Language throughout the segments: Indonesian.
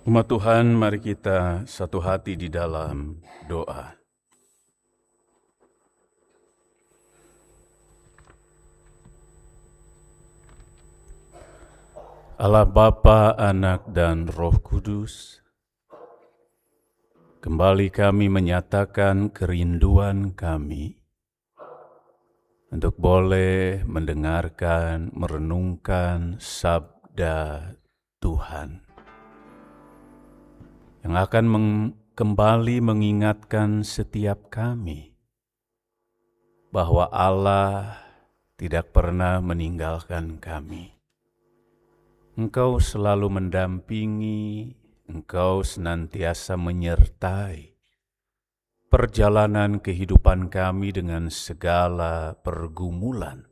Umat Tuhan, mari kita satu hati di dalam doa. Allah Bapa, Anak, dan Roh Kudus, kembali kami menyatakan kerinduan kami untuk boleh mendengarkan, merenungkan sabda Tuhan yang akan kembali mengingatkan setiap kami bahwa Allah tidak pernah meninggalkan kami. Engkau selalu mendampingi, Engkau senantiasa menyertai perjalanan kehidupan kami dengan segala pergumulan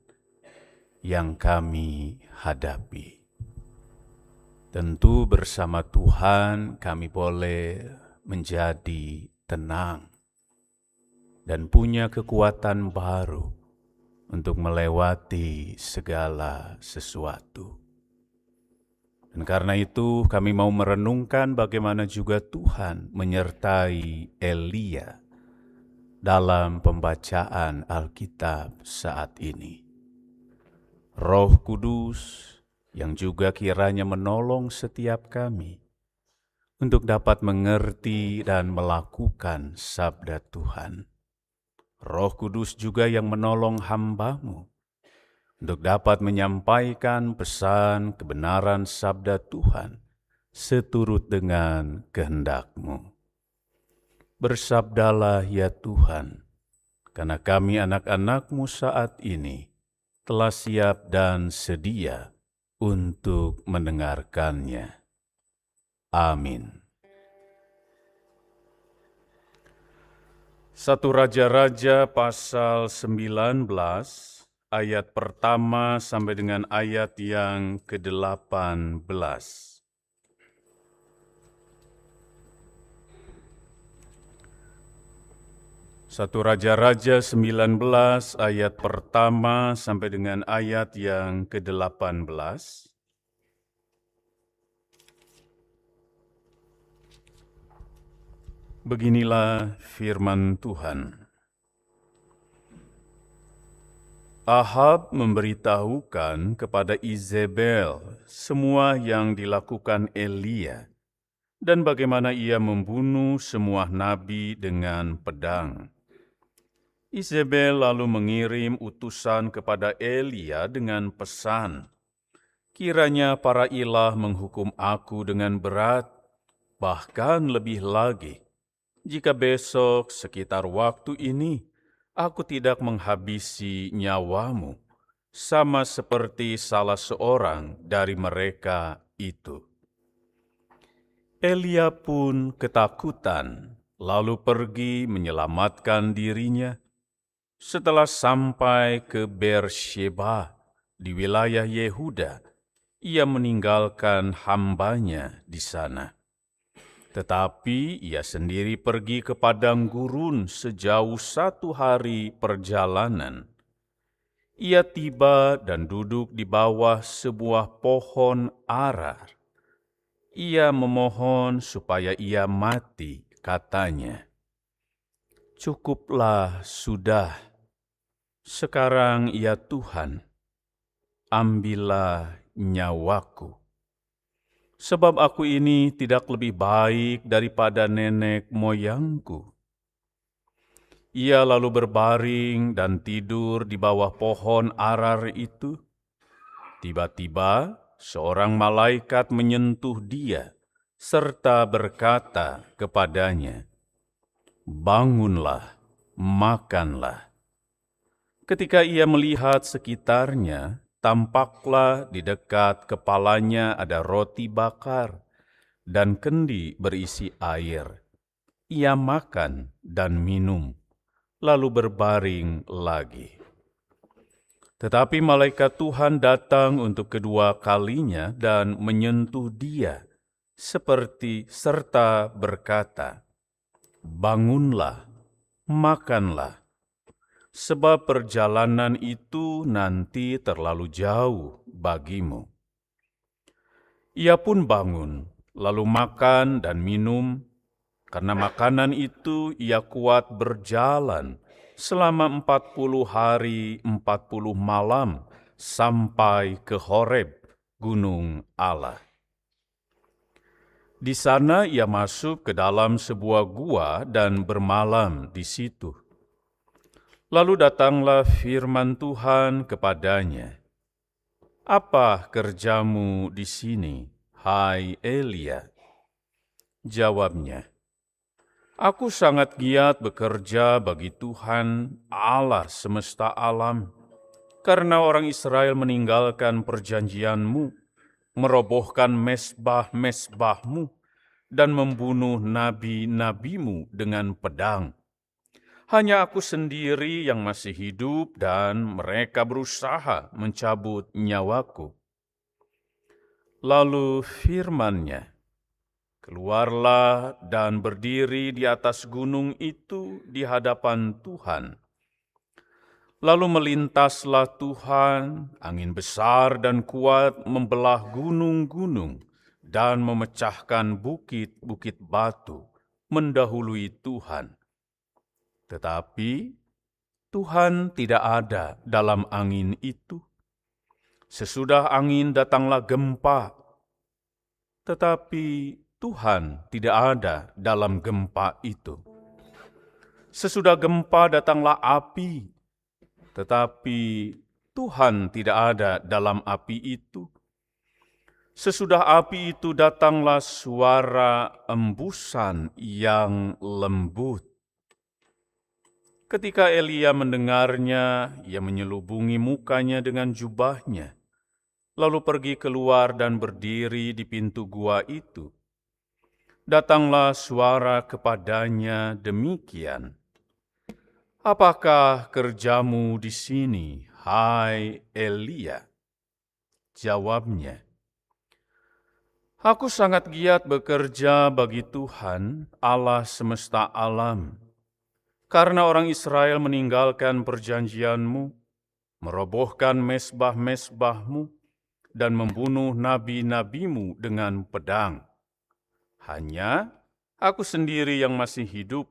yang kami hadapi. Tentu bersama Tuhan kami boleh menjadi tenang dan punya kekuatan baru untuk melewati segala sesuatu. Dan karena itu kami mau merenungkan bagaimana juga Tuhan menyertai Elia dalam pembacaan Alkitab saat ini. Roh Kudus yang juga kiranya menolong setiap kami untuk dapat mengerti dan melakukan sabda Tuhan. Roh Kudus juga yang menolong hamba-Mu untuk dapat menyampaikan pesan kebenaran sabda Tuhan seturut dengan kehendak-Mu. Bersabdalah ya Tuhan, karena kami anak-anak-Mu saat ini telah siap dan sedia untuk mendengarkannya. Amin. 1 Raja-Raja pasal 19 ayat pertama sampai dengan ayat yang ke-18. 1 Raja-Raja 19 ayat pertama sampai dengan ayat yang ke-18. Beginilah firman Tuhan. Ahab memberitahukan kepada Izebel semua yang dilakukan Elia dan bagaimana ia membunuh semua nabi dengan pedang. Izebel lalu mengirim utusan kepada Elia dengan pesan, "Kiranya para ilah menghukum aku dengan berat, bahkan lebih lagi, jika besok sekitar waktu ini aku tidak menghabisi nyawamu, sama seperti salah seorang dari mereka itu." Elia pun ketakutan, lalu pergi menyelamatkan dirinya. Setelah sampai ke Beersheba di wilayah Yehuda, ia meninggalkan hambanya di sana. Tetapi ia sendiri pergi ke padang gurun sejauh 1 hari perjalanan. Ia tiba dan duduk di bawah sebuah pohon arar. Ia memohon supaya ia mati, katanya. "Cukuplah sudah. Sekarang ya Tuhan, ambillah nyawaku. Sebab aku ini tidak lebih baik daripada nenek moyangku." Ia lalu berbaring dan tidur di bawah pohon arar itu. Tiba-tiba seorang malaikat menyentuh dia serta berkata kepadanya, "Bangunlah, makanlah." Ketika ia melihat sekitarnya, tampaklah di dekat kepalanya ada roti bakar dan kendi berisi air. Ia makan dan minum, lalu berbaring lagi. Tetapi malaikat Tuhan datang untuk kedua kalinya dan menyentuh dia, serta berkata, "Bangunlah, makanlah, sebab perjalanan itu nanti terlalu jauh bagimu." Ia pun bangun, lalu makan dan minum. Karena makanan itu ia kuat berjalan selama 40 hari 40 malam sampai ke Horeb, gunung Allah. Di sana ia masuk ke dalam sebuah gua dan bermalam di situ. Lalu datanglah firman Tuhan kepadanya, "Apa kerjamu di sini, hai Elia?" Jawabnya, "Aku sangat giat bekerja bagi Tuhan Allah semesta alam, karena orang Israel meninggalkan perjanjian-Mu, merobohkan mesbah-mesbah-Mu, dan membunuh nabi-nabi-Mu dengan pedang. Hanya aku sendiri yang masih hidup dan mereka berusaha mencabut nyawaku." Lalu firman-Nya, "Keluarlah dan berdiri di atas gunung itu di hadapan Tuhan." Lalu melintaslah Tuhan, angin besar dan kuat membelah gunung-gunung dan memecahkan bukit-bukit batu mendahului Tuhan. Tetapi Tuhan tidak ada dalam angin itu. Sesudah angin datanglah gempa, tetapi Tuhan tidak ada dalam gempa itu. Sesudah gempa datanglah api, tetapi Tuhan tidak ada dalam api itu. Sesudah api itu datanglah suara embusan yang lembut. Ketika Elia mendengarnya, ia menyelubungi mukanya dengan jubahnya, lalu pergi keluar dan berdiri di pintu gua itu. Datanglah suara kepadanya demikian, "Apakah kerjamu di sini, hai Elia?" Jawabnya, "Aku sangat giat bekerja bagi Tuhan, Allah semesta alam, karena orang Israel meninggalkan perjanjian-Mu, merobohkan mesbah-mesbah-Mu, dan membunuh nabi-nabi-Mu dengan pedang. Hanya aku sendiri yang masih hidup,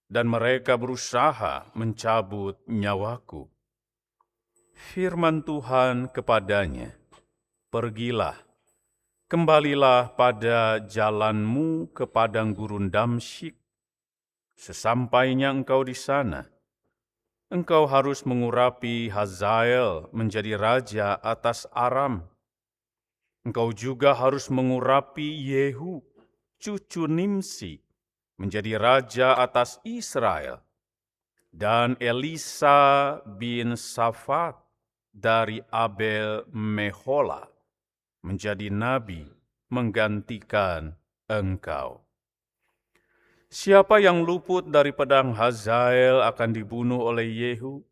dan mereka berusaha mencabut nyawaku." Firman Tuhan kepadanya, "Pergilah, kembalilah pada jalanmu ke padang gurun Damsyik. Sesampainya engkau di sana, engkau harus mengurapi Hazael menjadi raja atas Aram. Engkau juga harus mengurapi Yehu, cucu Nimsi, menjadi raja atas Israel, dan Elisa bin Safat dari Abel Mehola menjadi nabi menggantikan engkau. Siapa yang luput dari pedang Hazael akan dibunuh oleh Yehu.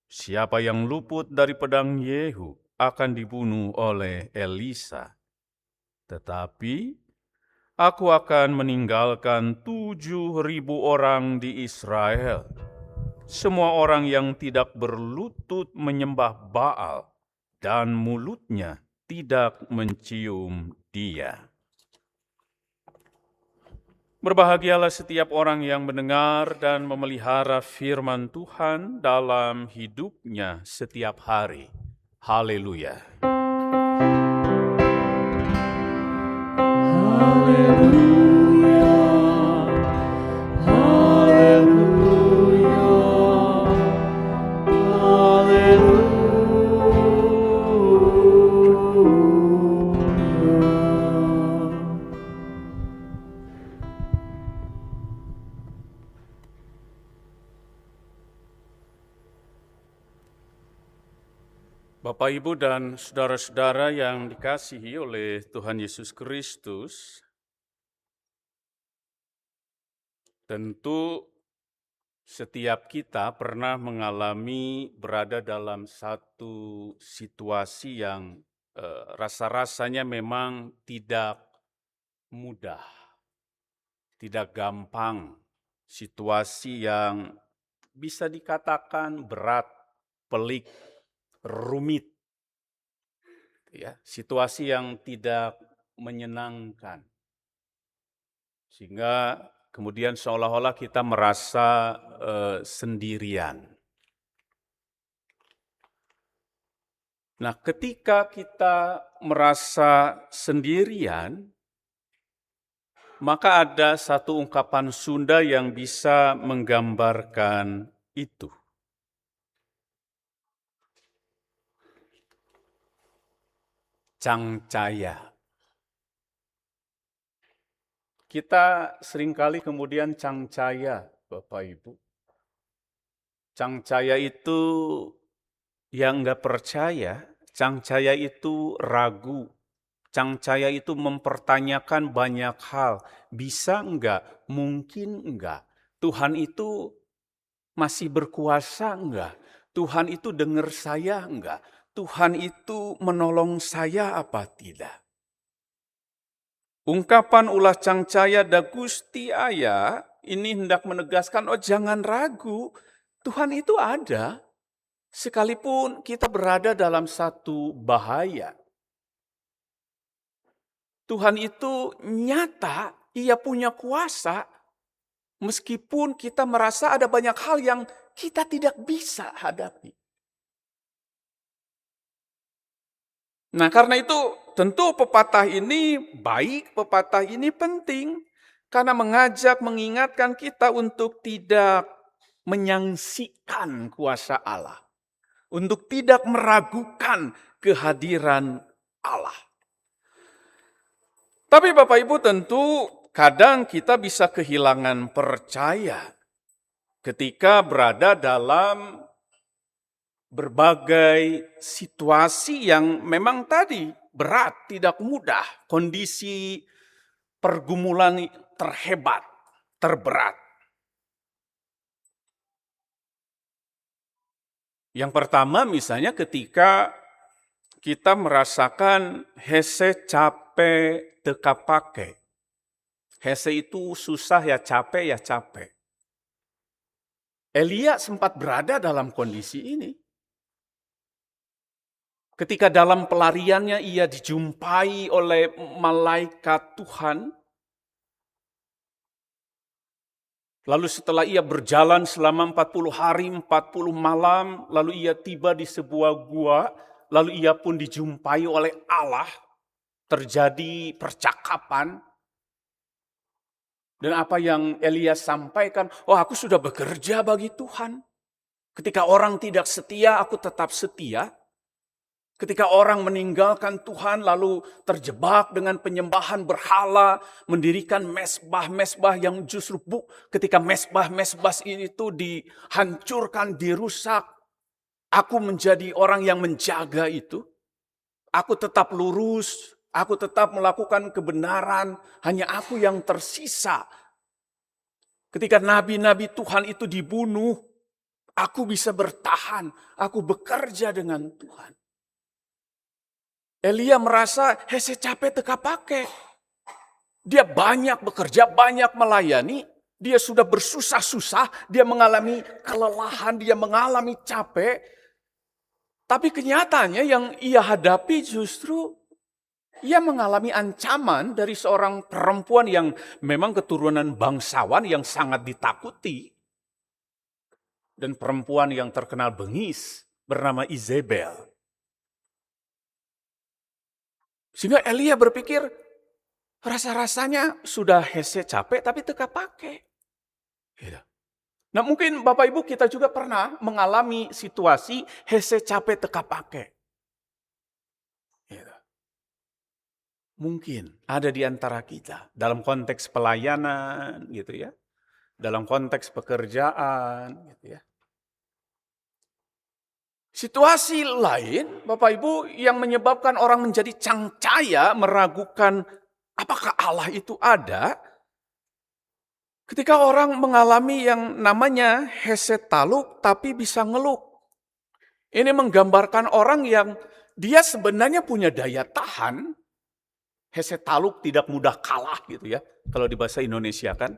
Siapa yang luput dari pedang Yehu akan dibunuh oleh Elisa. Tetapi aku akan meninggalkan 7.000 orang di Israel, semua orang yang tidak berlutut menyembah Baal dan mulutnya tidak mencium Dia." Berbahagialah setiap orang yang mendengar dan memelihara firman Tuhan dalam hidupnya setiap hari. Haleluya. Haleluya, haleluya, haleluya. Bapak, Ibu, dan saudara-saudara yang dikasihi oleh Tuhan Yesus Kristus, tentu setiap kita pernah mengalami berada dalam satu situasi yang rasa-rasanya memang tidak mudah, tidak gampang, situasi yang bisa dikatakan berat, pelik, rumit, ya, situasi yang tidak menyenangkan. Sehingga kemudian seolah-olah kita merasa sendirian. Nah, ketika kita merasa sendirian, maka ada satu ungkapan Sunda yang bisa menggambarkan itu. Cangcaya. Kita seringkali kemudian cangcaya, Bapak Ibu. Cangcaya itu yang nggak percaya, cangcaya itu ragu, cangcaya itu mempertanyakan banyak hal. Bisa enggak? Mungkin enggak. Tuhan itu masih berkuasa enggak? Tuhan itu dengar saya enggak? Tuhan itu menolong saya apa tidak? Ungkapan ulah cangcaya da Gusti Aya ini hendak menegaskan, oh jangan ragu, Tuhan itu ada. Sekalipun kita berada dalam satu bahaya. Tuhan itu nyata, Ia punya kuasa, meskipun kita merasa ada banyak hal yang kita tidak bisa hadapi. Nah, karena itu tentu pepatah ini baik, pepatah ini penting, karena mengajak, mengingatkan kita untuk tidak menyangsikan kuasa Allah, untuk tidak meragukan kehadiran Allah. Tapi Bapak Ibu tentu kadang kita bisa kehilangan percaya ketika berada dalam berbagai situasi yang memang tadi berat, tidak mudah, kondisi pergumulan terhebat, terberat. Yang pertama misalnya ketika kita merasakan hese capek teka pake. Hese itu susah ya capek ya capek. Elia sempat berada dalam kondisi ini. Ketika dalam pelariannya ia dijumpai oleh malaikat Tuhan. Lalu setelah ia berjalan selama 40 hari, 40 malam, lalu ia tiba di sebuah gua, lalu ia pun dijumpai oleh Allah, terjadi percakapan. Dan apa yang Elia sampaikan, oh aku sudah bekerja bagi Tuhan. Ketika orang tidak setia, aku tetap setia. Ketika orang meninggalkan Tuhan lalu terjebak dengan penyembahan berhala, mendirikan mesbah-mesbah yang justru ketika mesbah-mesbah itu dihancurkan, dirusak, aku menjadi orang yang menjaga itu. Aku tetap lurus, aku tetap melakukan kebenaran, hanya aku yang tersisa. Ketika nabi-nabi Tuhan itu dibunuh, aku bisa bertahan, aku bekerja dengan Tuhan. Elia merasa hese capek teka pake. Dia banyak bekerja, banyak melayani. Dia sudah bersusah-susah, dia mengalami kelelahan, dia mengalami capek. Tapi kenyataannya yang ia hadapi justru ia mengalami ancaman dari seorang perempuan yang memang keturunan bangsawan yang sangat ditakuti. Dan perempuan yang terkenal bengis bernama Izebel. Sehingga Elia berpikir, rasa-rasanya sudah hese capek tapi teka pake. Nah mungkin Bapak Ibu kita juga pernah mengalami situasi hese capek teka pake. Mungkin ada di antara kita dalam konteks pelayanan gitu ya. Dalam konteks pekerjaan gitu ya. Situasi lain, Bapak Ibu, yang menyebabkan orang menjadi cangcaya, meragukan apakah Allah itu ada, ketika orang mengalami yang namanya hese taluk tapi bisa ngeluk. Ini menggambarkan orang yang dia sebenarnya punya daya tahan, hese taluk tidak mudah kalah gitu ya, kalau di bahasa Indonesia kan,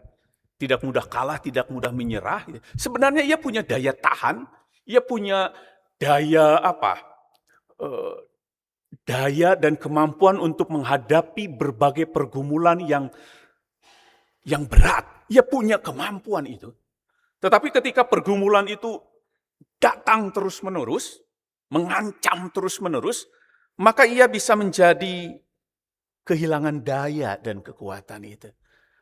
tidak mudah kalah, tidak mudah menyerah. Sebenarnya ia punya daya tahan, ia punya daya daya dan kemampuan untuk menghadapi berbagai pergumulan yang yang berat. Ia punya kemampuan itu. Tetapi ketika pergumulan itu datang terus-menerus, mengancam terus-menerus, maka ia bisa menjadi kehilangan daya dan kekuatan itu.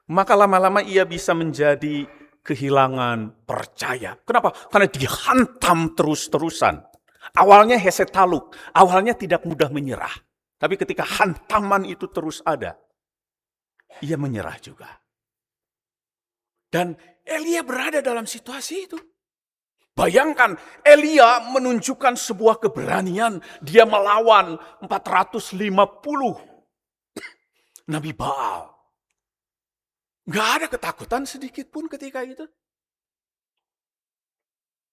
Maka lama-lama ia bisa menjadi kehilangan percaya. Kenapa? Karena dihantam terus-terusan. Awalnya hesetaluk, awalnya tidak mudah menyerah. Tapi ketika hantaman itu terus ada, ia menyerah juga. Dan Elia berada dalam situasi itu. Bayangkan, Elia menunjukkan sebuah keberanian. Dia melawan 450 Nabi Baal. Gak ada ketakutan sedikit pun ketika itu.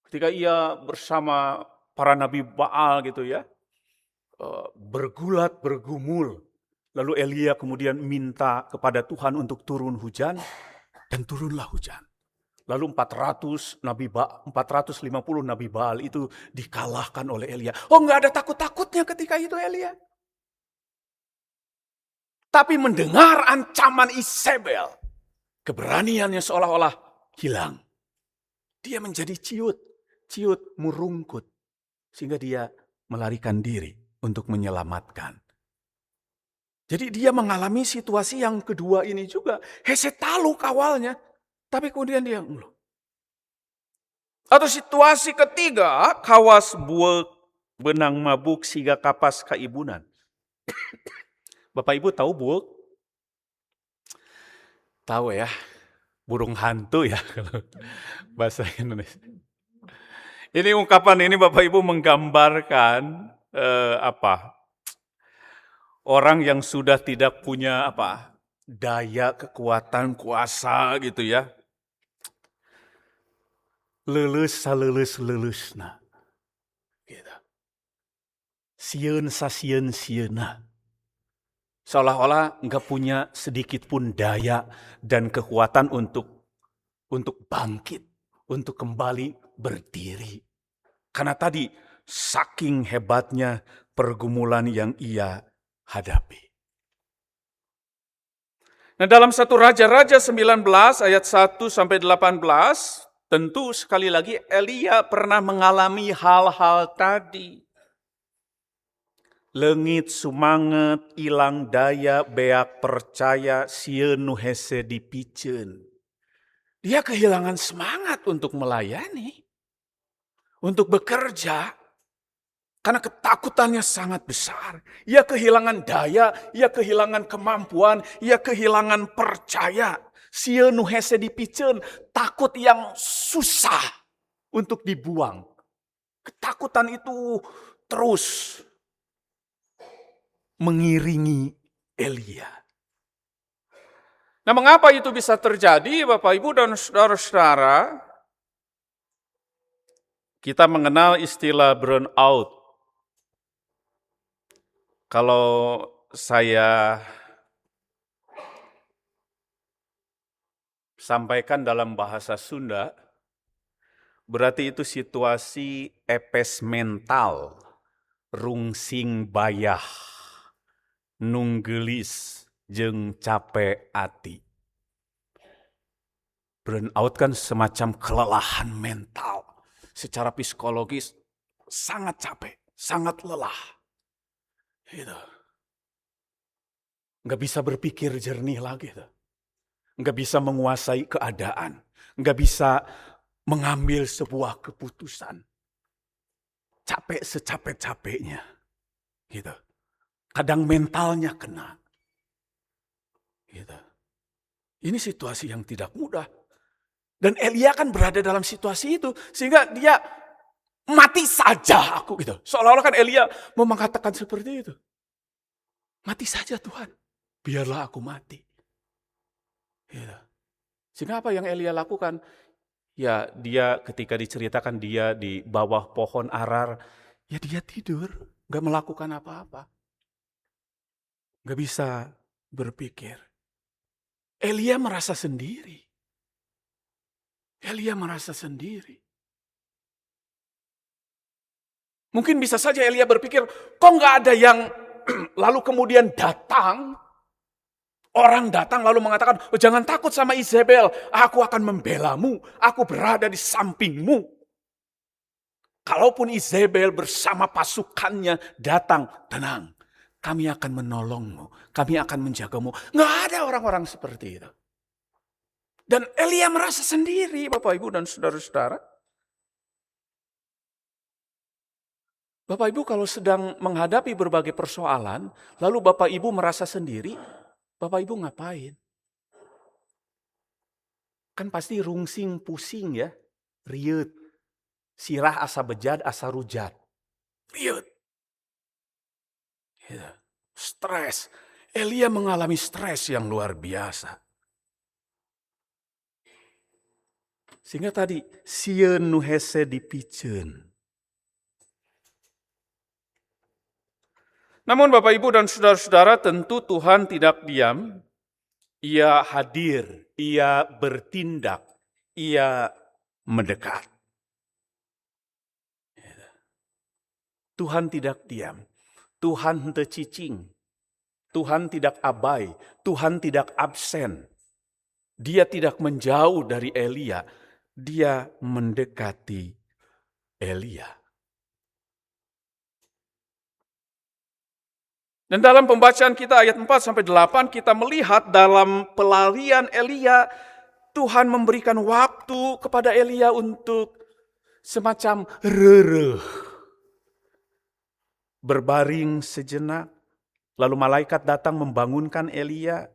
Ketika ia bersama para Nabi Baal gitu ya, bergulat, bergumul. Lalu Elia kemudian minta kepada Tuhan untuk turun hujan, dan turunlah hujan. Lalu 450 Nabi Baal itu dikalahkan oleh Elia. Oh, nggak ada takut-takutnya ketika itu Elia. Tapi mendengar ancaman Isabel, keberaniannya seolah-olah hilang. Dia menjadi ciut murungkut. Sehingga dia melarikan diri untuk menyelamatkan. Jadi dia mengalami situasi yang kedua ini juga. Hesetaluk awalnya. Tapi kemudian dia ngeluh. Atau situasi ketiga, kawas buek benang mabuk siga kapas kaibunan. Bapak Ibu tahu buek? Tahu ya, burung hantu ya kalau bahasa Indonesia. Ini ungkapan ini Bapak Ibu menggambarkan orang yang sudah tidak punya daya, kekuatan, kuasa gitu ya. Lelus-lelus-lelusna. Gitu. Sieun-sasieun-sieuna. Seolah-olah enggak punya sedikit pun daya dan kekuatan untuk bangkit, untuk kembali berdiri. Karena tadi saking hebatnya pergumulan yang ia hadapi. Nah, dalam 1 Raja-Raja 19 ayat 1 sampai 18, tentu sekali lagi Elia pernah mengalami hal-hal tadi. Leungit sumanget, ilang daya, beak percaya, sieun nu hese dipikeun. Dia kehilangan semangat untuk melayani, untuk bekerja, karena ketakutannya sangat besar. Ia kehilangan daya, ia kehilangan kemampuan, ia kehilangan percaya. Sieun nu hese dipikeun, takut yang susah untuk dibuang. Ketakutan itu terus mengiringi Elia. Nah, mengapa itu bisa terjadi, Bapak Ibu dan saudara-saudara? Kita mengenal istilah burnout. Kalau saya sampaikan dalam bahasa Sunda, berarti itu situasi epes mental, rungsing bayah, nunggelis, jeung capek ati. Burnout kan semacam kelelahan mental. Secara psikologis sangat capek, sangat lelah. Gitu. Nggak bisa berpikir jernih lagi. Nggak bisa menguasai keadaan. Nggak bisa mengambil sebuah keputusan. Capek secapek-capeknya. Gitu. Kadang mentalnya kena. Gitu. Ini situasi yang tidak mudah. Dan Elia kan berada dalam situasi itu. Sehingga dia mati saja aku gitu. Seolah-olah kan Elia mau mengatakan seperti itu. Mati saja Tuhan. Biarlah aku mati. Gitu. Sehingga apa yang Elia lakukan? Ya dia ketika diceritakan dia di bawah pohon arar. Ya dia tidur. Gak melakukan apa-apa. Gak bisa berpikir. Elia merasa sendiri. Elia merasa sendiri. Mungkin bisa saja Elia berpikir, kok gak ada yang lalu kemudian datang Orang datang lalu mengatakan, "Oh, jangan takut sama Izebel, aku akan membelamu, aku berada di sampingmu." Kalaupun Izebel bersama pasukannya datang, tenang, kami akan menolongmu, kami akan menjagamu. Nggak ada orang-orang seperti itu. Dan Elia merasa sendiri, Bapak Ibu dan saudara-saudara. Bapak Ibu kalau sedang menghadapi berbagai persoalan, lalu Bapak Ibu merasa sendiri, Bapak Ibu ngapain? Kan pasti rungsing, pusing ya, riut, sirah asa bejad, asa rujat, riut, gitu. Stres. Elia mengalami stres yang luar biasa. Sehingga tadi, sieun nu hese dipikeun. Namun Bapak Ibu dan saudara-saudara, tentu Tuhan tidak diam. Ia hadir, ia bertindak, ia mendekat. Tuhan tidak diam. Tuhan henteu cicing. Tuhan tidak abai. Tuhan tidak absen. Dia tidak menjauh dari Elia. Dia mendekati Elia. Dan dalam pembacaan kita ayat 4-8 kita melihat dalam pelarian Elia, Tuhan memberikan waktu kepada Elia untuk semacam rereh. Berbaring sejenak, lalu malaikat datang membangunkan Elia,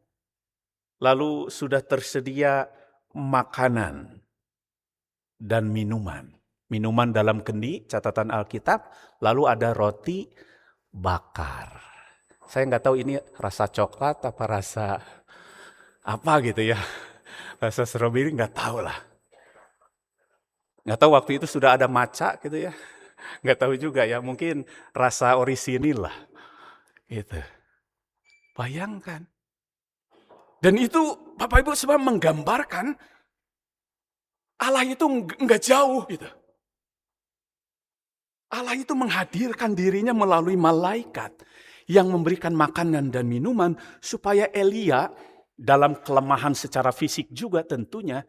lalu sudah tersedia makanan dan minuman. Minuman dalam kendi, catatan Alkitab, lalu ada roti bakar. Saya nggak tahu ini rasa coklat apa rasa apa gitu ya. Rasa stroberi nggak tahu lah. Nggak tahu waktu itu sudah ada maca gitu ya. Nggak tahu juga ya, mungkin rasa orisinil lah. Gitu. Bayangkan. Dan itu Bapak Ibu semua menggambarkan Allah itu nggak jauh gitu. Allah itu menghadirkan dirinya melalui malaikat yang memberikan makanan dan minuman supaya Elia dalam kelemahan secara fisik juga tentunya,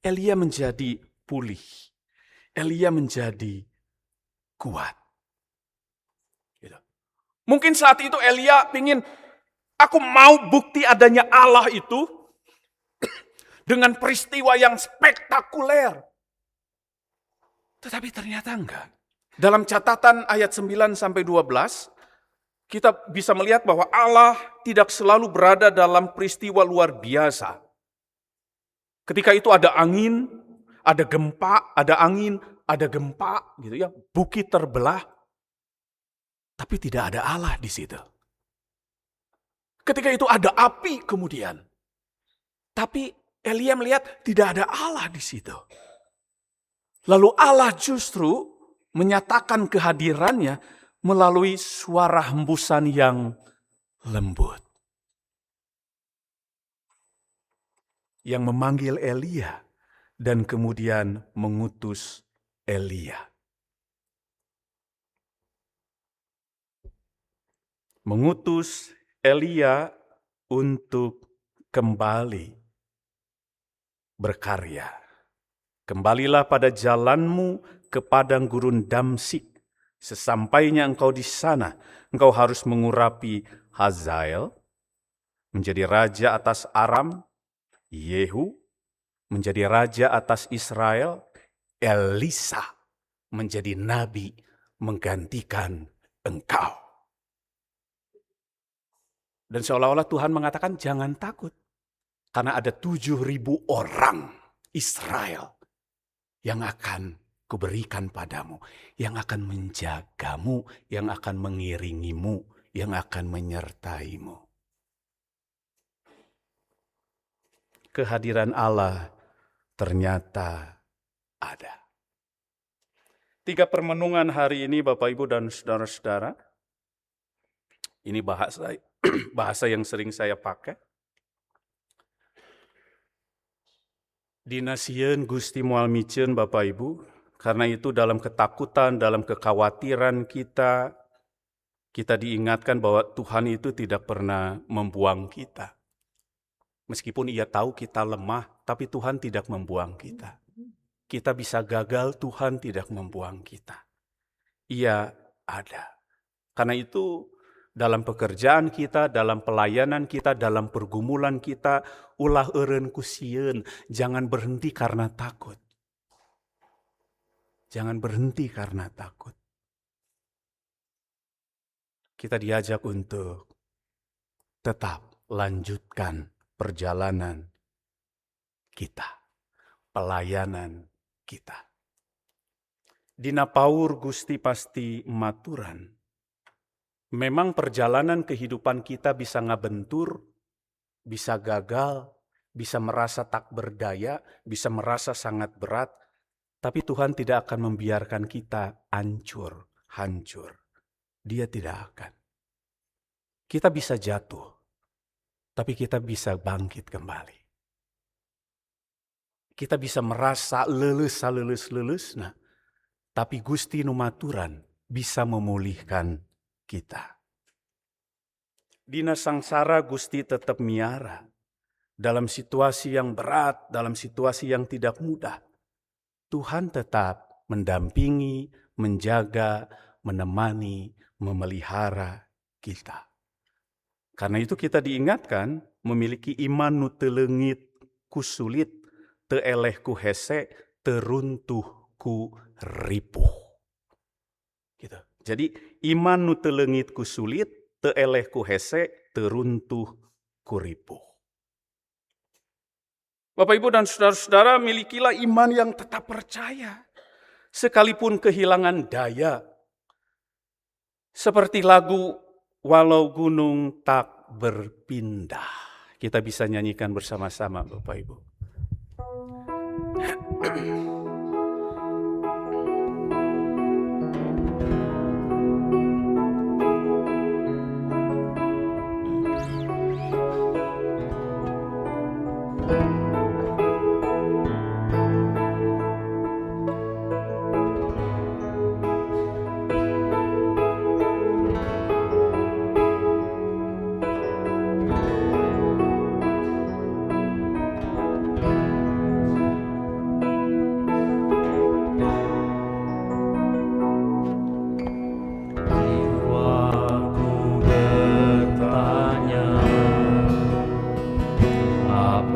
Elia menjadi pulih. Elia menjadi kuat. Gitu. Mungkin saat itu Elia ingin, aku mau bukti adanya Allah itu dengan peristiwa yang spektakuler. Tetapi ternyata enggak. Dalam catatan ayat 9-12, kita bisa melihat bahwa Allah tidak selalu berada dalam peristiwa luar biasa. Ketika itu ada angin, ada gempa, ada angin, ada gempa, gitu ya, bukit terbelah, tapi tidak ada Allah di situ. Ketika itu ada api kemudian, tapi Elia melihat tidak ada Allah di situ. Lalu Allah justru menyatakan kehadirannya melalui suara hembusan yang lembut. Yang memanggil Elia dan kemudian mengutus Elia. Mengutus Elia untuk kembali berkarya. Kembalilah pada jalanmu ke padang gurun Damsik. Sesampainya engkau di sana, engkau harus mengurapi Hazael, menjadi raja atas Aram, Yehu, menjadi raja atas Israel, Elisa, menjadi nabi menggantikan engkau. Dan seolah-olah Tuhan mengatakan jangan takut, karena ada 7.000 orang Israel yang akan kuberikan padamu, yang akan menjagamu, yang akan mengiringimu, yang akan menyertaimu. Kehadiran Allah ternyata ada. 3 permenungan hari ini Bapak Ibu dan saudara-saudara. Ini bahasa yang sering saya pakai. Dinasieun Gusti moal miceun Bapak Ibu. Karena itu dalam ketakutan, dalam kekhawatiran kita diingatkan bahwa Tuhan itu tidak pernah membuang kita. Meskipun Ia tahu kita lemah, tapi Tuhan tidak membuang kita. Kita bisa gagal, Tuhan tidak membuang kita. Ia ada. Karena itu dalam pekerjaan kita, dalam pelayanan kita, dalam pergumulan kita, ulah eureun ku sieun, jangan berhenti karena takut. Jangan berhenti karena takut. Kita diajak untuk tetap lanjutkan perjalanan kita, pelayanan kita. Dina paur Gusti pasti maturan. Memang perjalanan kehidupan kita bisa ngabentur, bisa gagal, bisa merasa tak berdaya, bisa merasa sangat berat, tapi Tuhan tidak akan membiarkan kita hancur. Dia tidak akan. Kita bisa jatuh, tapi kita bisa bangkit kembali. Kita bisa merasa leles, nah, tapi Gusti numaturan bisa memulihkan kita. Dina sangsara Gusti tetap miara. Dalam situasi yang berat, dalam situasi yang tidak mudah, Tuhan tetap mendampingi, menjaga, menemani, memelihara kita. Karena itu kita diingatkan memiliki iman nu teu leungit ku sulit, teu eleh ku hese, teu runtuh ku ripuh. Gitu. Jadi iman nu teu leungit ku sulit, teu eleh ku hese, teu runtuh ku ripuh. Bapak Ibu dan saudara-saudara, milikilah iman yang tetap percaya. Sekalipun kehilangan daya. Seperti lagu Walau Gunung Tak Berpindah. Kita bisa nyanyikan bersama-sama Bapak Ibu.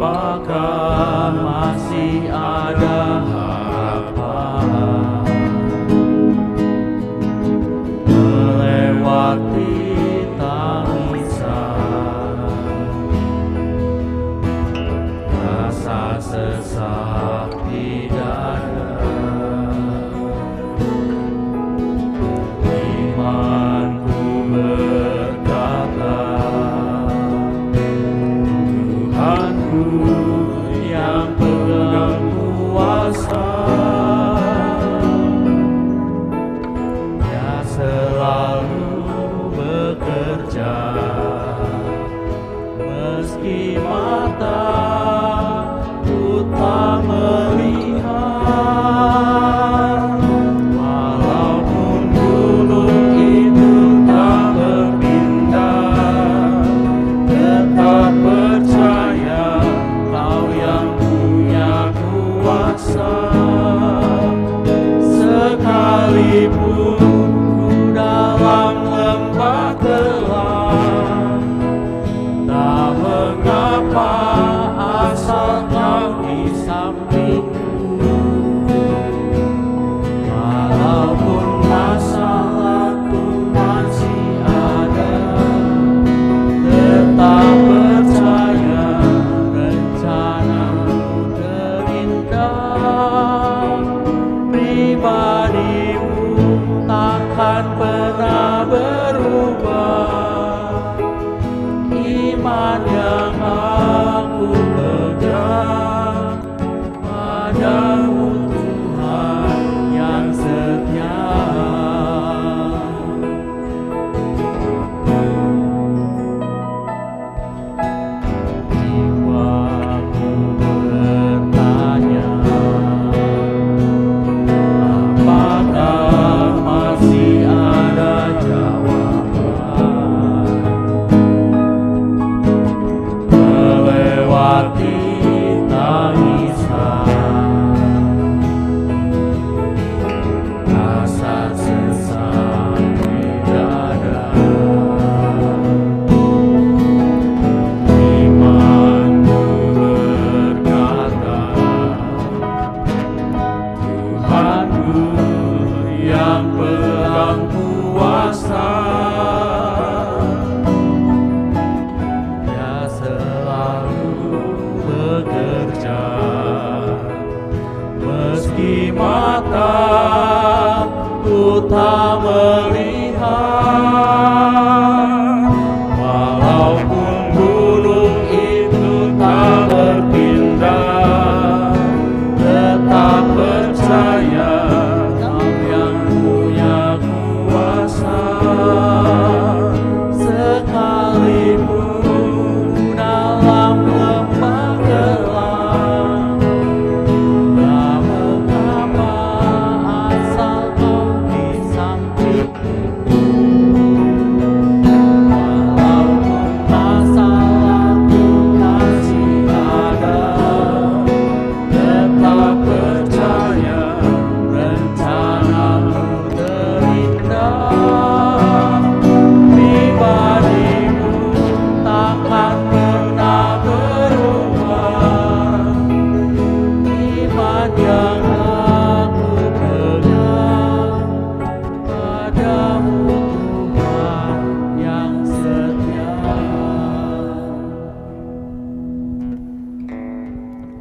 Apakah masih ada harapan melewati tangisan, rasa sesak di dada, imanku berkata Tuhanku yang pegang kuasa, Dia selalu bekerja meski mataku tak melihat, walaupun gunung itu tak berpindah, tetap percaya Kau yang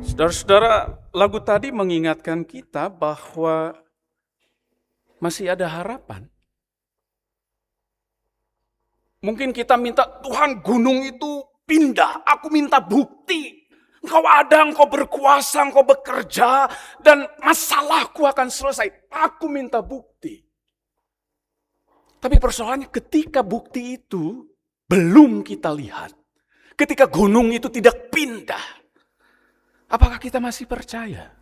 Saudara-saudara, lagu tadi mengingatkan kita bahwa masih ada harapan. Mungkin kita minta, Tuhan gunung itu pindah, aku minta bukti. Engkau ada, engkau berkuasa, engkau bekerja, dan masalahku akan selesai. Aku minta bukti. Tapi persoalannya ketika bukti itu belum kita lihat, ketika gunung itu tidak pindah, apakah kita masih percaya?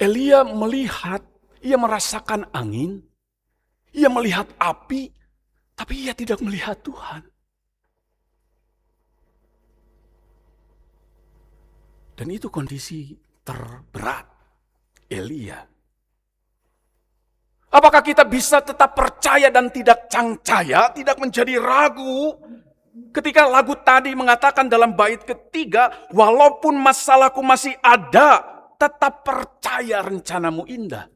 Elia melihat, ia merasakan angin, ia melihat api, tapi ia tidak melihat Tuhan. Dan itu kondisi terberat Elia. Apakah kita bisa tetap percaya dan tidak cangcaya, tidak menjadi ragu? Ketika lagu tadi mengatakan dalam bait ketiga, walaupun masalahku masih ada, tetap percaya rencanamu indah.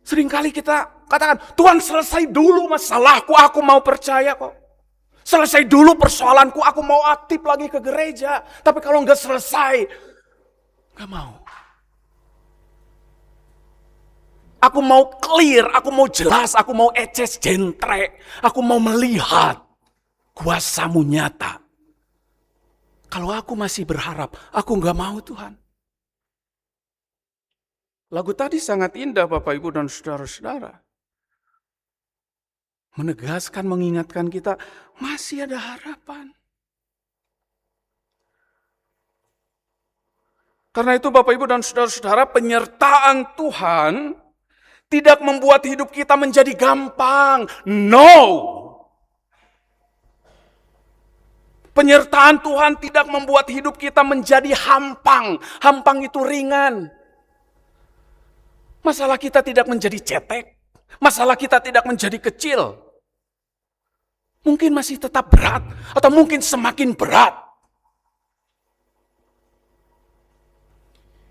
Seringkali kita katakan, Tuhan selesai dulu masalahku, aku mau percaya kok. Selesai dulu persoalanku, aku mau aktif lagi ke gereja. Tapi kalau nggak selesai, nggak mau. Aku mau clear, aku mau jelas, aku mau eces jentrek. Aku mau melihat kuasamu nyata. Kalau aku masih berharap, aku nggak mau Tuhan. Lagu tadi sangat indah Bapak Ibu dan saudara-saudara. Menegaskan, mengingatkan kita, masih ada harapan. Karena itu Bapak Ibu dan saudara-saudara, penyertaan Tuhan tidak membuat hidup kita menjadi gampang. No. Penyertaan Tuhan tidak membuat hidup kita menjadi hampang. Hampang itu ringan. Masalah kita tidak menjadi cetek. Masalah kita tidak menjadi kecil. Mungkin masih tetap berat, atau mungkin semakin berat.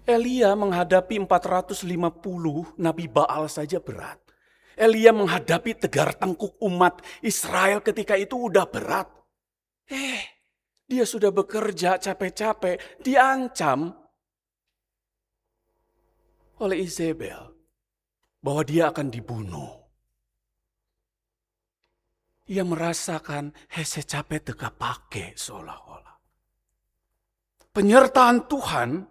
Elia menghadapi 450 Nabi Baal saja berat. Elia menghadapi tegar tengkuk umat Israel ketika itu udah berat. Dia sudah bekerja capek-capek, diancam oleh Izebel bahwa dia akan dibunuh. Ia merasakan hese capek teka pake seolah-olah. Penyertaan Tuhan,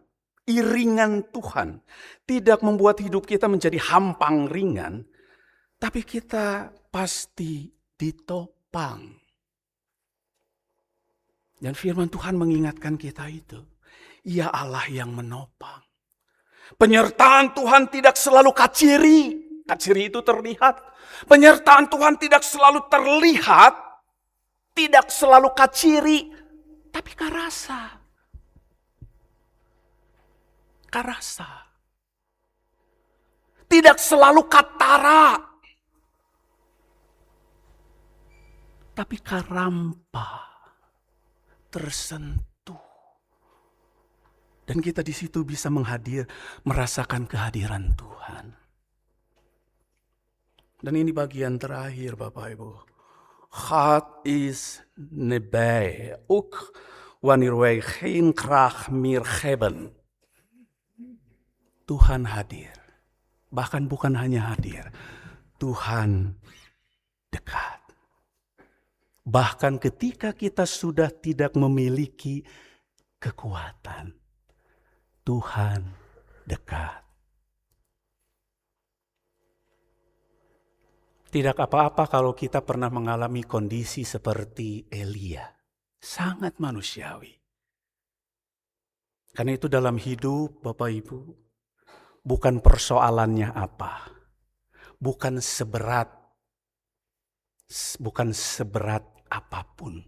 iringan Tuhan, tidak membuat hidup kita menjadi hampang ringan, tapi kita pasti ditopang. Dan firman Tuhan mengingatkan kita itu, Ia Allah yang menopang. Penyertaan Tuhan tidak selalu kaciri. Kaciri itu terlihat. Penyertaan Tuhan tidak selalu terlihat. Tidak selalu kaciri. Tapi karasa. Karasa. Tidak selalu katara. Tapi karampa. Tersentuh. Dan kita di situ bisa merasakan kehadiran Tuhan. Dan ini bagian terakhir Bapak Ibu. Hat is nebij, ook wanneer wij geen kracht meer hebben. Tuhan hadir. Bahkan bukan hanya hadir. Tuhan dekat. Bahkan ketika kita sudah tidak memiliki kekuatan. Tuhan dekat. Tidak apa-apa kalau kita pernah mengalami kondisi seperti Elia. Sangat manusiawi. Karena itu dalam hidup Bapak Ibu, bukan persoalannya apa. Bukan seberat apapun.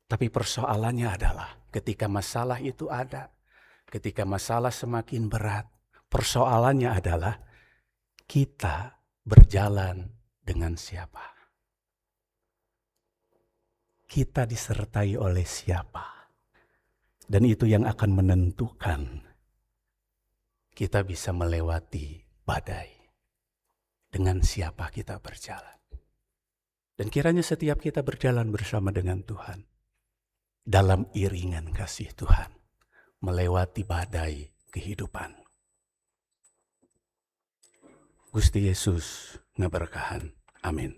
Tapi persoalannya adalah ketika masalah itu ada, ketika masalah semakin berat, persoalannya adalah kita berjalan dengan siapa? Kita disertai oleh siapa? Dan itu yang akan menentukan kita bisa melewati badai. Dengan siapa kita berjalan. Dan kiranya setiap kita berjalan bersama dengan Tuhan dalam iringan kasih Tuhan, melewati badai kehidupan. Gusti Yesus ngeberkahan. Amin.